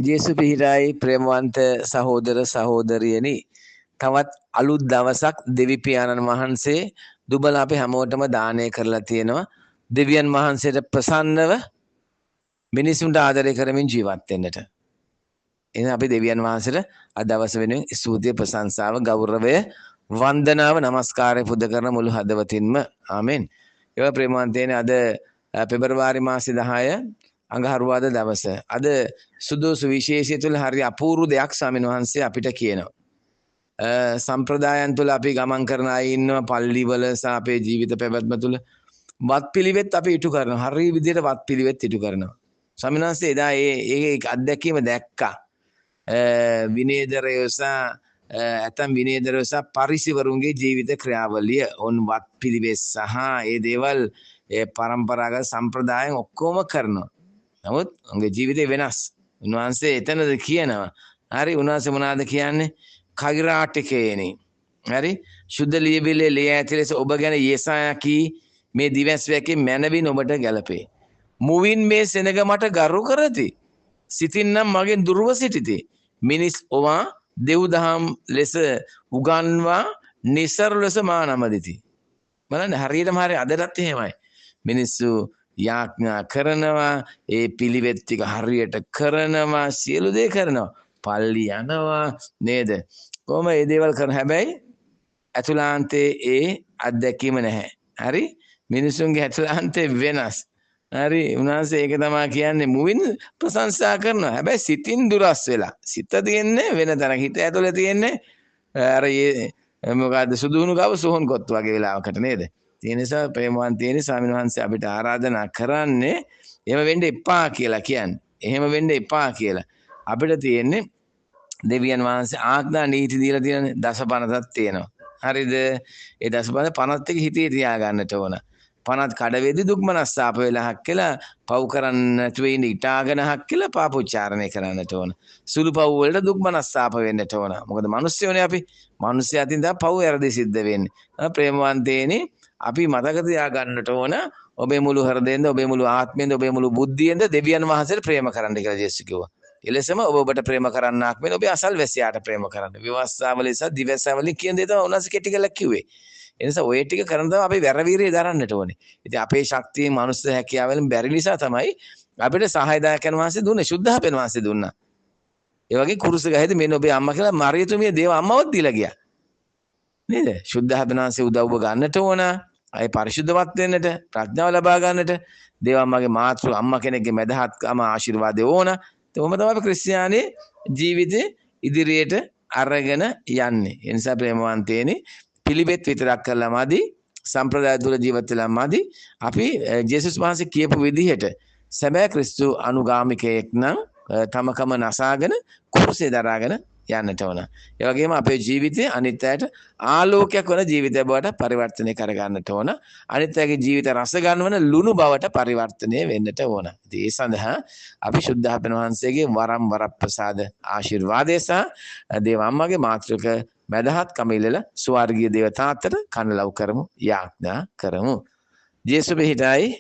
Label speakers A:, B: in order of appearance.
A: ජේසු පිහිටයි ප්‍රේමවන්ත සහෝදර සහෝදරියනි තවත් අලුත් දවසක් දෙවි පියාණන් වහන්සේ දුබල අපි හැමෝටම දානය කරලා තියෙනවා දෙවියන් වහන්සේට ප්‍රසන්නව මිනිසුන්ට ආදරය කරමින් ජීවත් වෙන්නට. එහෙනම් අපි දෙවියන් වහන්සේට අද දවස වෙනුවෙන් ස්තුතිය ප්‍රශංසාව ගෞරවය වන්දනාව නමස්කාරය පුද කරන මුළු හදවතින්ම ආමෙන්. ඒවා ප්‍රේමවන්තයනි අද පෙබරවාරි මාසේ 10 අඟහරුවාදා දවස. අද සුදුසු විශේෂය තුළ හරි අපූර්ව දෙයක් ස්වාමීන් වහන්සේ අපිට කියනවා. සම්ප්‍රදායන් තුළ අපි ගමන් කරන අය ඉන්නවා පල්ලිවල සහ අපේ ජීවිත පැවැත්ම තුළ වත්පිළිවෙත් අපි ඉටු කරනවා. හරි විදිහට වත්පිළිවෙත් ඉටු කරනවා. ස්වාමීන් වහන්සේ එදා ඒ අත්දැකීම දැක්කා. විනේදරයෝ සහ ඇතම් විනේදරයෝ සහ පරිසිවරුන්ගේ ජීවිත ක්‍රියාවලිය ඔන් වත්පිළිවෙත් සහ ඒ දේවල් ඒ පරම්පරාගත සම්ප්‍රදායන් ඔක්කොම කරනවා. නමුත් උන්ගේ ජීවිතේ වෙනස්. උන්වහන්සේ එතනද කියනවා. හරි උන්වහන්සේ මොනවද කියන්නේ? කෛරාටිකේනි. හරි සුද්ධ ලියවිලේ ලිය ඇති ලෙස ඔබ ගැන යේසායා කී මේ දිවැස්වැකේ මැනවින් ඔබට ගැලපේ. මුවින් මේ සෙනග මට ගරු කරති. සිතින් නම් මගෙන් දුරව සිටිති. මිනිස් ඔවා දෙව්දහම් ලෙස උගන්වා නිසරු ලෙස මා නමදිති. බලන්න හරියටම හරි අදටත් එහෙමයි. මිනිස්සු යාඥා කරනවා ඒ පිළිවෙත් ටික හරියට කරනවා සියලු දේ කරනවා පල්ලි යනවා නේද කොහොම මේ දේවල් කරන හැබැයි අතුලාන්තේ ඒ අත්දැකීම නැහැ හරි මිනිසුන්ගේ අතුලාන්තේ වෙනස් හරි උන්වහන්සේ ඒක තමයි කියන්නේ මුවින් ප්‍රශංසා කරනවා හැබැයි සිතින් දුරස් වෙලා සිත තියෙන්නේ වෙන තැනක හිත ඇතුලේ තියෙන්නේ අර මොකද්ද සුදුහුණු ගාව සෝහන් කොත් වගේ වෙලාවකට නේද ඒ නිසා ප්‍රේමවන්තයනි ස්වාමීන් වහන්සේ අපිට ආරාධනා කරන්නේ එහෙම වෙන්න එපා කියලා කියන්නේ. එහෙම වෙන්න එපා කියලා. අපිට තියෙන්නේ දෙවියන් වහන්සේ ආඥා නීති දීලා තියෙන දසපනතක් තියෙනවා. හරිද? ඒ දසපන පනත් එක හිතේ තියා ගන්නට ඕන. පනත් කඩවේදී දුක්මනස්සාප වෙලාක් කියලා පව් කරන්න නැතුව ඉන්න ඉටාගෙන හක් කියලා පාපෝච්චාරණය කරන්නට ඕන. සුළු පව් වලට දුක්මනස්සාප වෙන්නට ඕන. මොකද මිනිස්සුනේ අපි. මිනිස්සු අතින් තමයි පව් වැරදි සිද්ධ වෙන්නේ. ප්‍රේමවන්තයනි අපි මතක තියාගන්නට ඕන ඔබේ මුළු හෘදයෙන්ද ඔබේ මුළු ආත්මයෙන්ද ඔබේ මුළු බුද්ධියෙන්ද දෙවියන් වහන්සේට ප්‍රේම කරන්න කියලා ජේසුස් කිව්වා. එලෙසම ඔබ ඔබට ප්‍රේම කරන්නාක් මෙන්න ඔබේ අසල්වැසියාට ප්‍රේම කරන්න. විවස්සාවල සහ දිවස්සාවල කියන දේ තමයි උන්වහන්සේ කෙටි කරලා කිව්වේ. ඒ නිසා ඔය ටික කරන තමයි අපි වැරවීරිය දරන්නට ඕනේ. ඉතින් අපේ ශක්තියෙන් මනුස්ස හැකියාවලින් බැරි නිසා තමයි අපිට සහායදායකයන් වහන්සේ දුන්නේ. සුද්ධහපෙන් වහන්සේ දුන්නා. ඒ වගේ කුරුස ගහේදී මෙන්න ඔබේ අම්මා කියලා මරියතුමිය දේව අම්මවත් දීලා ගියා. නේද? සුද්ධහපනාංශේ උදව්ව ගන්නට ඕන. අය පරිශුද්ධවත් වෙන්නට, ප්‍රඥාව ලබා ගන්නට, දේව අම්මගේ මාතෘ අම්මා කෙනෙක්ගේ මැදහත්කම ආශිර්වාදය ඕන. ඒවම තමයි අපි ක්‍රිස්තියානි ජීවිතේ ඉදිරියට අරගෙන යන්නේ. ඒ නිසා ප්‍රේමවන්තයනි පිළිවෙත් විතරක් කළා මදි, සම්ප්‍රදාය තුළ ජීවත් වෙලා මදි. අපි ජේසුස් වහන්සේ කියපු විදිහට සැබෑ ක්‍රිස්තු අනුගාමිකයෙක් නම් තමකම නසාගෙන කුරුසේ දරාගෙන යන්නට ඕන. ඒ වගේම අපේ ජීවිතය අනිත් අයට ආලෝකයක් වන ජීවිතය බවට පරිවර්තනය කර ගන්නට ඕන. අනිත් අයගේ ජීවිත රස ගන්නවන ලුණු බවට පරිවර්තනය වෙන්නට ඕන. ඉතින් ඒ සඳහා අපි සුද්ධහපෙන වහන්සේගේ වරම් වරප්‍රසාද ආශිර්වාදය සහ දේව අම්මගේ මාතෘක මැදහත් කමිලල ස්වර්ගීය දේව තාත්තට කන ලව් කරමු යාඥා කරමු. ජේසුස් පිහිටයි